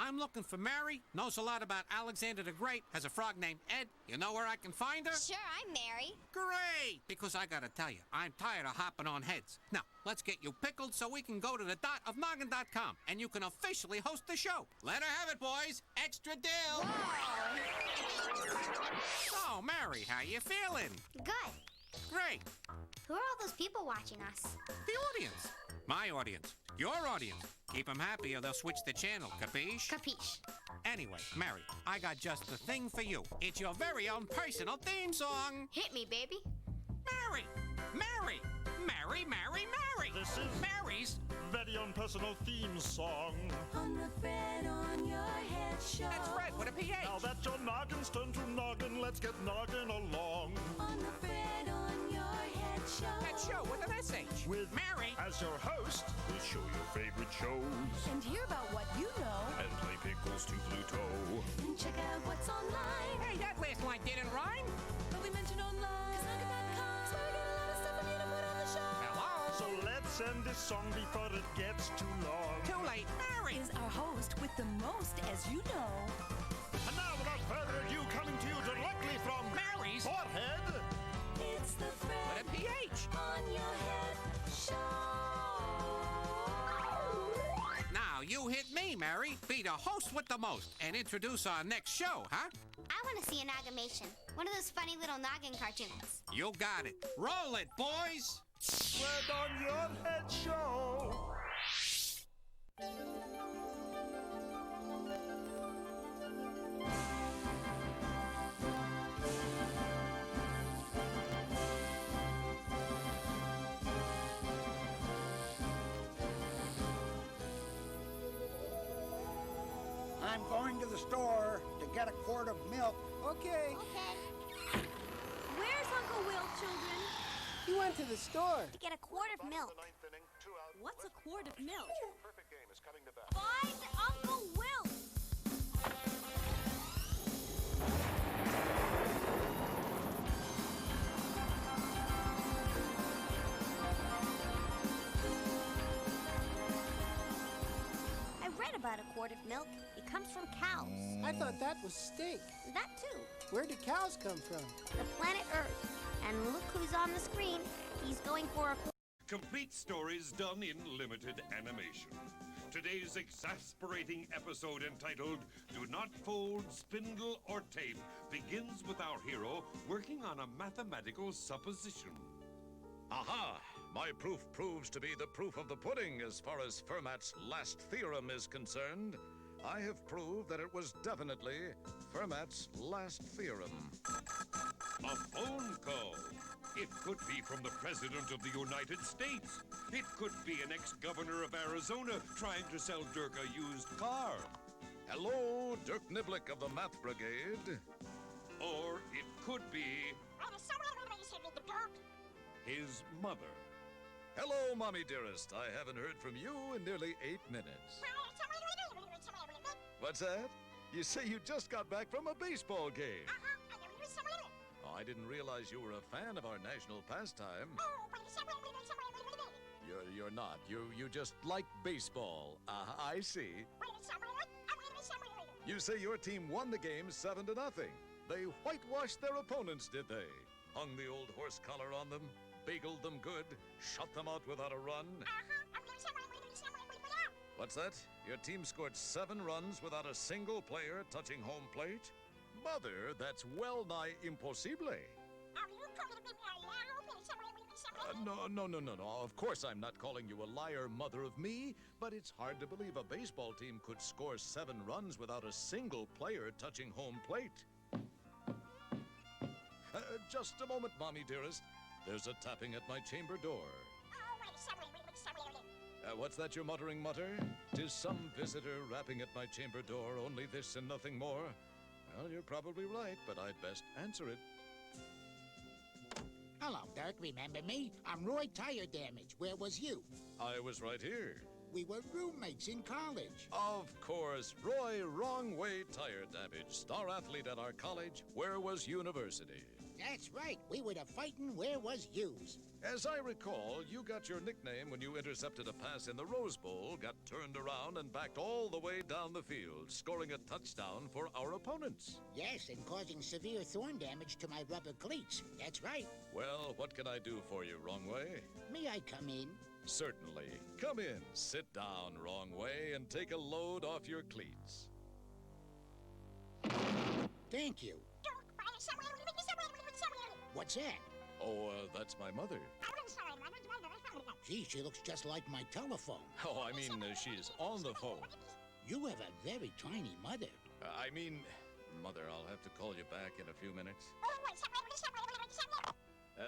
I'm looking for Mary, knows a lot about Alexander the Great, has a frog named Ed. You know where I can find her? Sure, I'm Mary. Great! Because I gotta tell you, I'm tired of hopping on heads. Now, let's get you pickled so we can go to the dot of noggin.com and you can officially host the show. Let her have it, boys. Extra dill. So, Mary, how you feeling? Good. Great. Who are all those people watching us? The audience. My audience. Your audience. Keep them happy or they'll switch the channel, capiche? Capiche. Anyway, Mary, I got just the thing for you. It's your very own personal theme song. Hit me, baby. Mary! Mary! Mary, Mary, Mary! This is Mary's very own personal theme song. On the Phred on your head show. That's Phred with a PH. Now that your noggin's turned to noggin, let's get noggin along. On the Phred on your head show. That show with an SH. With Mary. as your host, we'll show your favorite shows And hear about what you know. and play pickles to Pluto. And check out what's online. Hey, that last line didn't rhyme. But we mentioned online. Nugget.com. So we got a lot of stuff for you to put on the show. Hello? So let's end this song before it gets too long. Too late. Mary! Is our host with the most, as you know. And now, without further ado, coming to you directly from Mary's Forehead. It's the Phred with a PH. on your head show. Now, you hit me, Mary. Be the host with the most and introduce our next show, huh? I want to see an aggravation. One of those funny little noggin cartoons. You got it. Roll it, boys. Phred on your head show. I'm going to the store to get a quart of milk. Okay. Okay. Where's Uncle Will, children? You went to the store. To get a quart of milk. What's a quart of milk? Perfect game is coming to bat. Find Uncle Will! I read about a quart of milk. It comes from cows. I thought that was steak. That too. Where do cows come from? The planet Earth. And look who's on the screen. He's going for a Complete stories done in limited animation. Today's exasperating episode entitled Do Not Fold Spindle or Tape begins with our hero working on a mathematical supposition. Aha! My proof proves to be the proof of the pudding as far as Fermat's last theorem is concerned. I have proved that it was definitely Fermat's last theorem. A phone call. It could be from the President of the United States. It could be an ex-governor of Arizona trying to sell Dirk a used car. Hello, Dirk Niblick of the Math Brigade. Or it could be his mother. Hello, Mommy dearest. I haven't heard from you in nearly 8 minutes. What's that? You say you just got back from a baseball game. Oh, I didn't realize you were a fan of our national pastime. You're not. You just like baseball. I see. You say your team won the game 7-0. They whitewashed their opponents, did they? Hung the old horse collar on them, bageled them good, shut them out without a run. What's that? Your team scored 7 runs without a single player touching home plate? Mother, that's well nigh impossible. No. Of course I'm not calling you a liar, mother of me, but it's hard to believe a baseball team could score 7 runs without a single player touching home plate. Just a moment, Mommy dearest. There's a tapping at my chamber door. What's that you're muttering, Mutter? 'Tis some visitor rapping at my chamber door, only this and nothing more. Well, you're probably right, but I'd best answer it. Hello, Dirk. Remember me? I'm Roy Tire Damage. Where was you? I was right here. We were roommates in college. Of course, Roy Wrong Way Tire Damage, star athlete at our college. Where was university? That's right. We were the fightin' Where Was Yous. As I recall, you got your nickname when you intercepted a pass in the Rose Bowl, got turned around, and backed all the way down the field, scoring a touchdown for our opponents. Yes, and causing severe thorn damage to my rubber cleats. That's right. Well, what can I do for you, Wrong Way? May I come in? Certainly. Come in, sit down, Wrong Way, and take a load off your cleats. Thank you. What's that? Oh, that's my mother. Gee, she looks just like my telephone. Oh, I mean, she's on the phone. You have a very tiny mother. Mother, I'll have to call you back in a few minutes.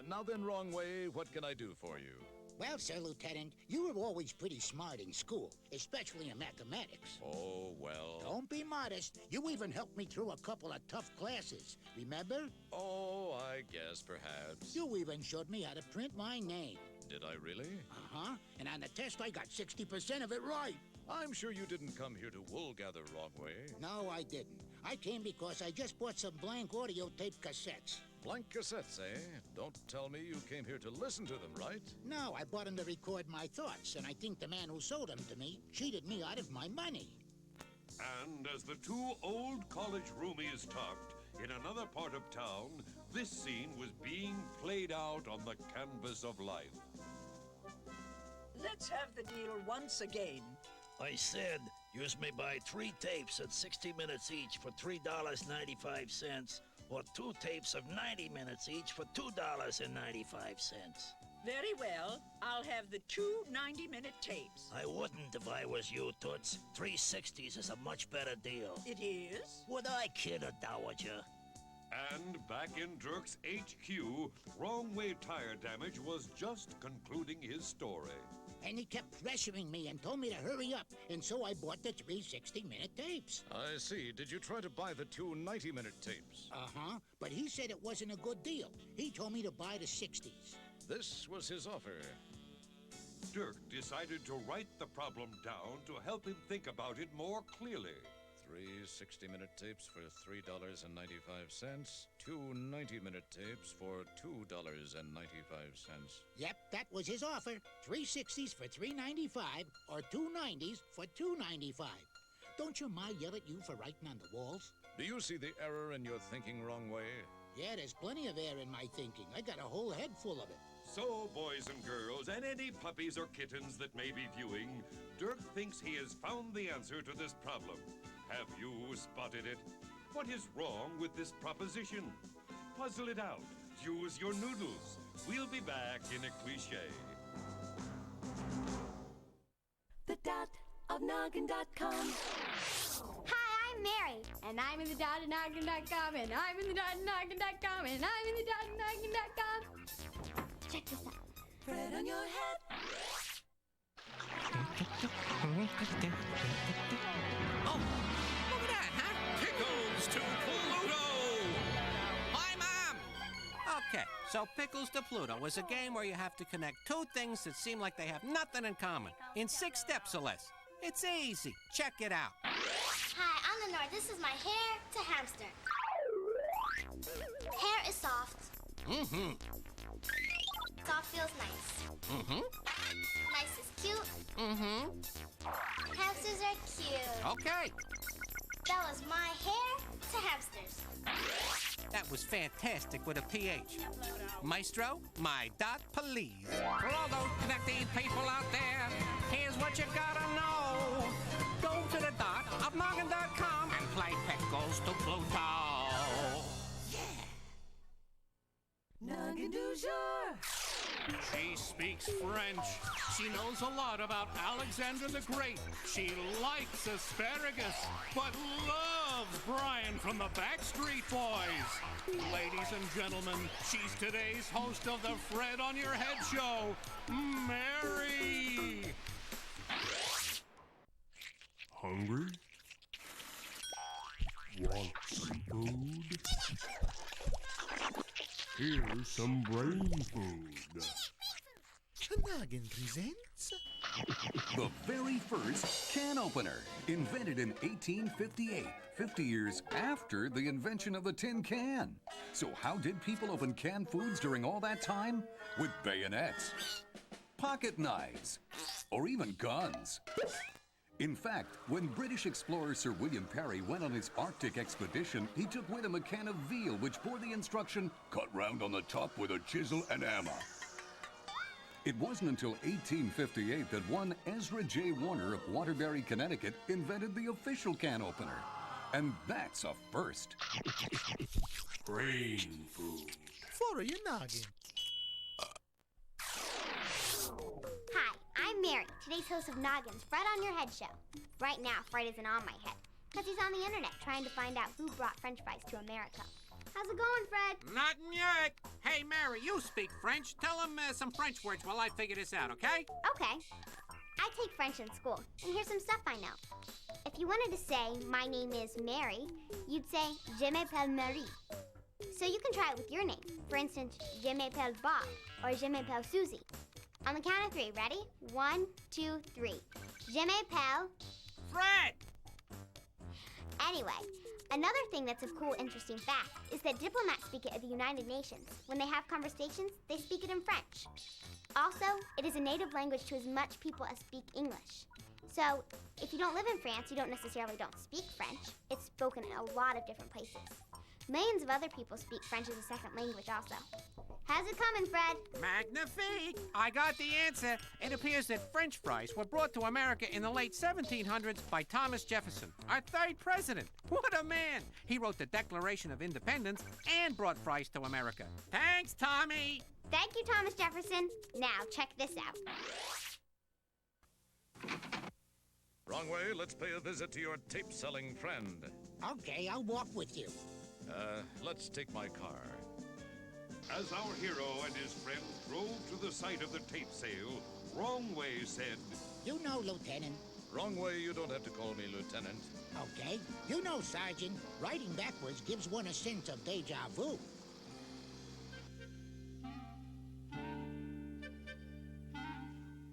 Now then, Wrong Way, what can I do for you? Well, Sir Lieutenant, you were always pretty smart in school, especially in mathematics. Oh, well... Don't be modest. You even helped me through a couple of tough classes, remember? Oh, I guess perhaps. You even showed me how to print my name. Did I really? Uh-huh. And on the test, I got 60% of it right. I'm sure you didn't come here to wool gather, Wrong Way. No, I didn't. I came because I just bought some blank audio tape cassettes. Blank cassettes, eh? Don't tell me you came here to listen to them, right? No, I bought them to record my thoughts, and I think the man who sold them to me cheated me out of my money. And as the two old college roomies talked, in another part of town, this scene was being played out on the canvas of life. Let's have the deal once again. I said, use me buy 3 tapes at 60 minutes each for $3.95, or 2 tapes of 90 minutes each for $2.95. Very well. I'll have the 2 90-minute tapes. I wouldn't if I was you, Toots. 360s is a much better deal. It is? Would I kid a dowager? And back in Dirk's HQ, Wrong Way Tire Damage was just concluding his story. And he kept pressuring me and told me to hurry up, and so I bought the 3 60-minute tapes. I see. Did you try to buy the 2 90-minute tapes? Uh-huh, but he said it wasn't a good deal. He told me to buy the 60s. This was his offer. Dirk decided to write the problem down to help him think about it more clearly. 3 60-minute tapes for $3.95, 2 90-minute tapes for $2.95. Yep, that was his offer. 3 60s for $3.95 or 2 90s for $2.95. Don't your ma yell at you for writing on the walls? Do you see the error in your thinking, Wrong Way? Yeah, there's plenty of air in my thinking. I got a whole head full of it. So, boys and girls, and any puppies or kittens that may be viewing, Dirk thinks he has found the answer to this problem. Have you spotted it? What is wrong with this proposition? Puzzle it out. Use your noodles. We'll be back in a cliche. The dot of noggin.com. Hi, I'm Mary. And I'm in the dot of noggin.com, and I'm in the dot of noggin.com, and I'm in the dot of noggin.com. Check this out. Phred on your head. Oh, look at that, huh? Pickles to Pluto! Hi, Mom! Okay, so Pickles to Pluto is a game where you have to connect 2 things that seem like they have nothing in common in 6 steps or less. It's easy. Check it out. Hi, I'm Lenore. This is my hair to hamster. Hair is soft. Mm-hmm. Soft feels nice. Mm-hmm. Nice is cute. Mm-hmm. Hamsters are cute. Okay. That was my hair to hamsters. That was fantastic with a PH. Maestro, my dot, please. For all those connecting people out there, here's what you gotta know. Go to the dot of noggin.com and play Pickles to Pluto. Noggin du jour. She speaks French. She knows a lot about Alexander the Great. She likes asparagus, but loves Brian from the Backstreet Boys. Ladies and gentlemen, she's today's host of the Phred on Your Head show, Mary. Hungry? Want some food? Here's some brain food. Noggin presents The very first can opener, invented in 1858, 50 years after the invention of the tin can. So how did people open canned foods during all that time? With bayonets, pocket knives, or even guns. In fact, when British explorer Sir William Parry went on his Arctic expedition, he took with him a can of veal which bore the instruction, cut round on the top with a chisel and hammer. It wasn't until 1858 that one Ezra J. Warner of Waterbury, Connecticut, invented the official can opener. And that's a first. Brain food. For your noggin. Hi, I'm Mary, today's host of Noggins, Phred on Your Head show. Right now, Phred isn't on my head, because he's on the internet trying to find out who brought French fries to America. How's it going, Phred? Nothing yet. Hey, Mary, you speak French. Tell him some French words while I figure this out, okay? Okay. I take French in school, and here's some stuff I know. If you wanted to say, my name is Mary, you'd say, je m'appelle Marie. So you can try it with your name. For instance, je m'appelle Bob, or je m'appelle Susie. On the count of three, ready? 1, 2, 3. Je m'appelle Phred! Anyway, another thing that's a cool, interesting fact is that diplomats speak it at the United Nations. When they have conversations, they speak it in French. Also, it is a native language to as much people as speak English. So, if you don't live in France, you don't don't speak French. It's spoken in a lot of different places. Millions of other people speak French as a second language also. How's it coming, Phred? Magnifique! I got the answer. It appears that French fries were brought to America in the late 1700s by Thomas Jefferson, our third president. What a man! He wrote the Declaration of Independence and brought fries to America. Thanks, Tommy! Thank you, Thomas Jefferson. Now, check this out. Wrong way, let's pay a visit to your tape-selling friend. Okay, I'll walk with you. Let's take my car. As our hero and his friend drove to the site of the tape sale, Wrong Way said, You know, Lieutenant. Wrong way, you don't have to call me Lieutenant. Okay. You know, Sergeant, riding backwards gives one a sense of deja vu.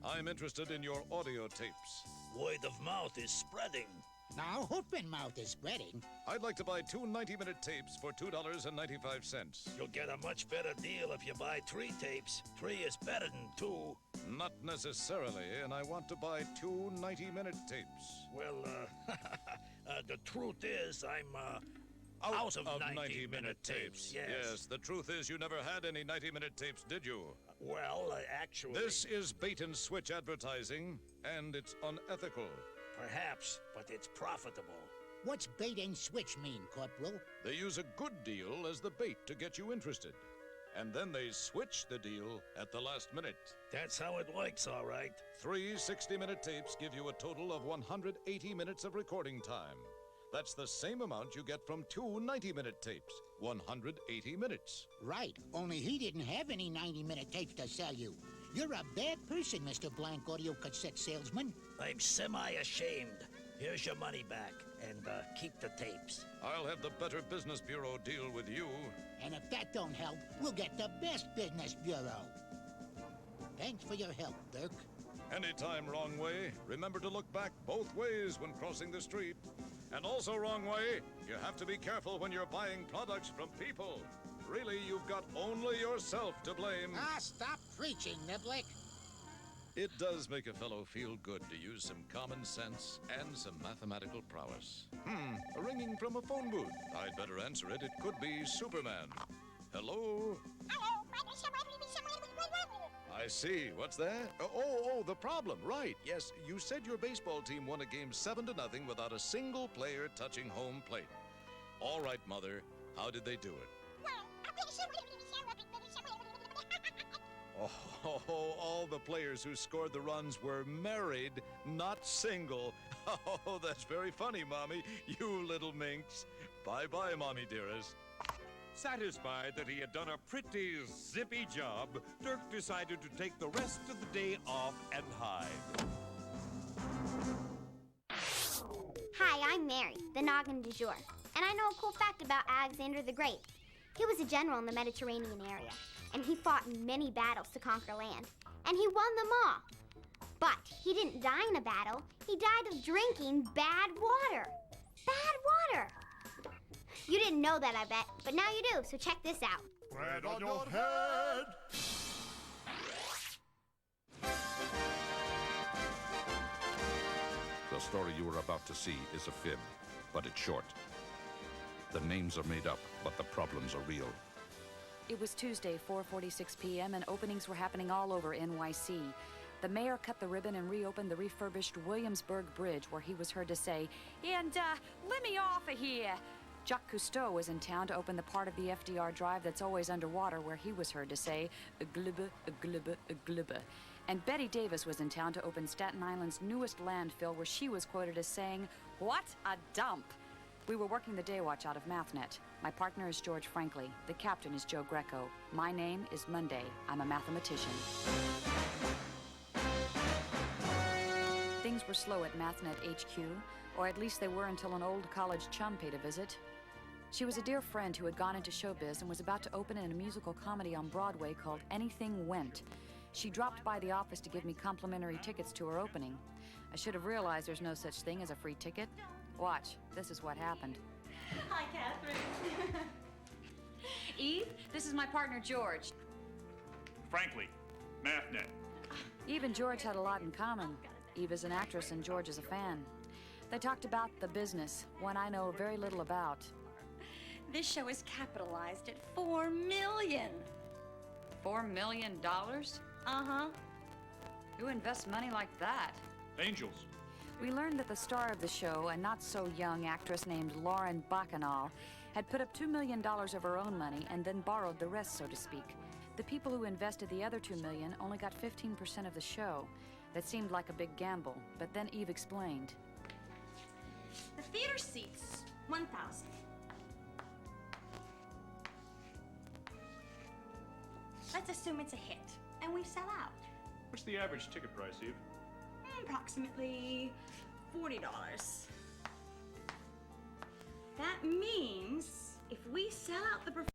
I'm interested in your audio tapes. Word of mouth is spreading. Now, open mouth is spreading. I'd like to buy 2 90-minute tapes for $2.95. You'll get a much better deal if you buy 3 tapes. 3 is better than 2. Not necessarily, and I want to buy 2 90-minute tapes. Well, the truth is, I'm, out of 90-minute tapes. Yes, the truth is you never had any 90-minute tapes, did you? Well, actually... This is bait-and-switch advertising, and it's unethical. Perhaps, but it's profitable. What's bait and switch mean, Corporal? They use a good deal as the bait to get you interested. And then they switch the deal at the last minute. That's how it works, all right. 3 60-minute tapes give you a total of 180 minutes of recording time. That's the same amount you get from 2 90-minute tapes. 180 minutes. Right, only he didn't have any 90-minute tapes to sell you. You're a bad person, Mr. Blank Audio Cassette Salesman. I'm semi-ashamed. Here's your money back, and keep the tapes. I'll have the Better Business Bureau deal with you. And if that don't help, we'll get the Best Business Bureau. Thanks for your help, Dirk. Anytime, Wrong Way. Remember to look back both ways when crossing the street. And also, Wrong Way, you have to be careful when you're buying products from people. Really, you've got only yourself to blame. Ah, stop preaching, Niblick. It does make a fellow feel good to use some common sense and some mathematical prowess. A ringing from a phone booth. I'd better answer it. It could be Superman. Hello? I see. What's that? Oh, the problem. Right. Yes, you said your baseball team won a game 7-0 without a single player touching home plate. All right, Mother. How did they do it? Oh, all the players who scored the runs were married, not single. Oh, that's very funny, Mommy. You little minx. Bye-bye, Mommy dearest. Satisfied that he had done a pretty zippy job, Dirk decided to take the rest of the day off and hide. Hi, I'm Mary, the Noggin du jour. And I know a cool fact about Alexander the Great. He was a general in the Mediterranean area, and he fought in many battles to conquer land. And he won them all. But he didn't die in a battle. He died of drinking bad water. Bad water. You didn't know that, I bet, but now you do, so check this out. Phred on your head! The story you are about to see is a fib, but it's short. The names are made up, but the problems are real. It was Tuesday, 4:46 p.m., and openings were happening all over NYC. The mayor cut the ribbon and reopened the refurbished Williamsburg Bridge, where he was heard to say, "And, let me off of here." Jacques Cousteau was in town to open the part of the FDR Drive that's always underwater, where he was heard to say, "Glibba, glibba, glibba." And Betty Davis was in town to open Staten Island's newest landfill, where she was quoted as saying, "What a dump." We were working the day watch out of MathNet. My partner is George Frankley. The captain is Joe Greco. My name is Monday. I'm a mathematician. Things were slow at MathNet HQ, or at least they were until an old college chum paid a visit. She was a dear friend who had gone into showbiz and was about to open in a musical comedy on Broadway called Anything Went. She dropped by the office to give me complimentary tickets to her opening. I should have realized there's no such thing as a free ticket. Watch, this is what happened. Hi, Catherine. Eve, this is my partner, George. Frankly, MathNet. Eve and George had a lot in common. Eve is an actress and George is a fan. They talked about the business, one I know very little about. This show is capitalized at $4 million. $4 million? Uh-huh. Who invests money like that? Angels. We learned that the star of the show, a not-so-young actress named Lauren Bachanal, had put up $2 million of her own money and then borrowed the rest, so to speak. The people who invested the other $2 million only got 15% of the show. That seemed like a big gamble, but then Eve explained. The theater seats 1,000. Let's assume it's a hit, and we sell out. What's the average ticket price, Eve? Approximately $40. That means if we sell out the